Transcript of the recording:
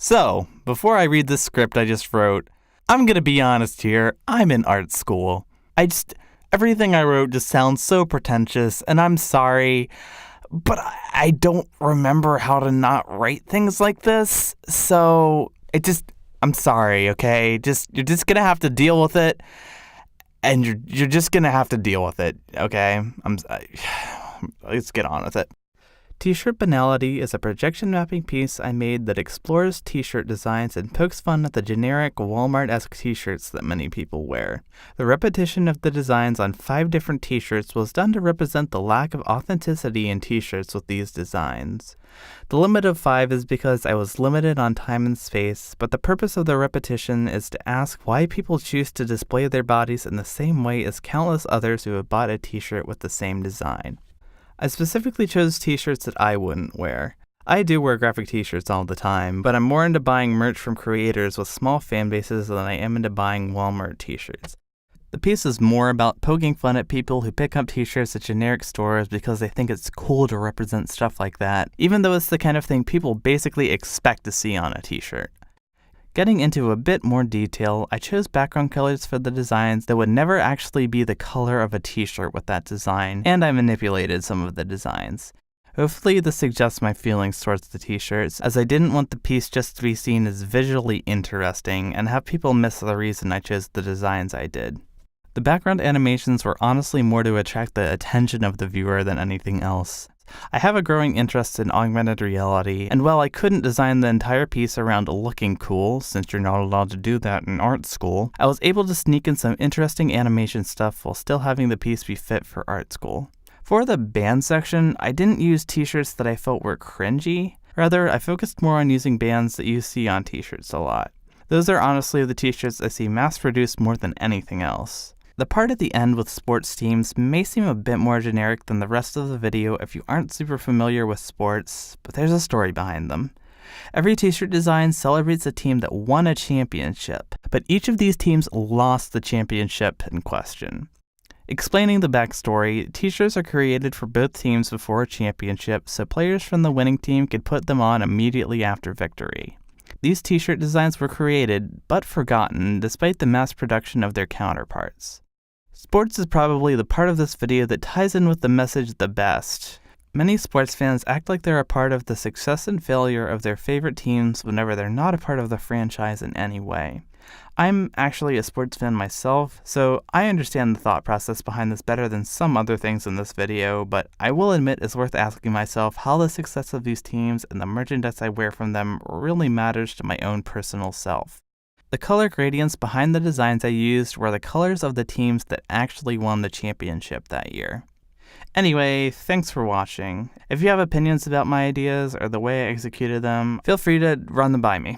So, before I read the script I just wrote, I'm gonna be honest here, I'm in art school. Everything I wrote just sounds so pretentious, and I'm sorry, but I don't remember how to not write things like this, so I'm sorry, okay? You're just gonna have to deal with it, and you're just gonna have to deal with it, okay? Let's get on with it. T-shirt Banality is a projection mapping piece I made that explores t-shirt designs and pokes fun at the generic Walmart-esque t-shirts that many people wear. The repetition of the designs on 5 different t-shirts was done to represent the lack of authenticity in t-shirts with these designs. The limit of 5 is because I was limited on time and space, but the purpose of the repetition is to ask why people choose to display their bodies in the same way as countless others who have bought a t-shirt with the same design. I specifically chose t-shirts that I wouldn't wear. I do wear graphic t-shirts all the time, but I'm more into buying merch from creators with small fan bases than I am into buying Walmart t-shirts. The piece is more about poking fun at people who pick up t-shirts at generic stores because they think it's cool to represent stuff like that, even though it's the kind of thing people basically expect to see on a t-shirt. Getting into a bit more detail, I chose background colors for the designs that would never actually be the color of a t-shirt with that design, and I manipulated some of the designs. Hopefully this suggests my feelings towards the t-shirts, as I didn't want the piece just to be seen as visually interesting and have people miss the reason I chose the designs I did. The background animations were honestly more to attract the attention of the viewer than anything else. I have a growing interest in augmented reality, and while I couldn't design the entire piece around looking cool, since you're not allowed to do that in art school, I was able to sneak in some interesting animation stuff while still having the piece be fit for art school. For the band section, I didn't use t-shirts that I felt were cringy. Rather, I focused more on using bands that you see on t-shirts a lot. Those are honestly the t-shirts I see mass-produced more than anything else. The part at the end with sports teams may seem a bit more generic than the rest of the video if you aren't super familiar with sports, but there's a story behind them. Every t-shirt design celebrates a team that won a championship, but each of these teams lost the championship in question. Explaining the backstory, t-shirts are created for both teams before a championship, so players from the winning team could put them on immediately after victory. These t-shirt designs were created, but forgotten, despite the mass production of their counterparts. Sports is probably the part of this video that ties in with the message the best. Many sports fans act like they're a part of the success and failure of their favorite teams whenever they're not a part of the franchise in any way. I'm actually a sports fan myself, so I understand the thought process behind this better than some other things in this video, but I will admit it's worth asking myself how the success of these teams and the merchandise I wear from them really matters to my own personal self. The color gradients behind the designs I used were the colors of the teams that actually won the championship that year. Anyway, thanks for watching. If you have opinions about my ideas or the way I executed them, feel free to run them by me.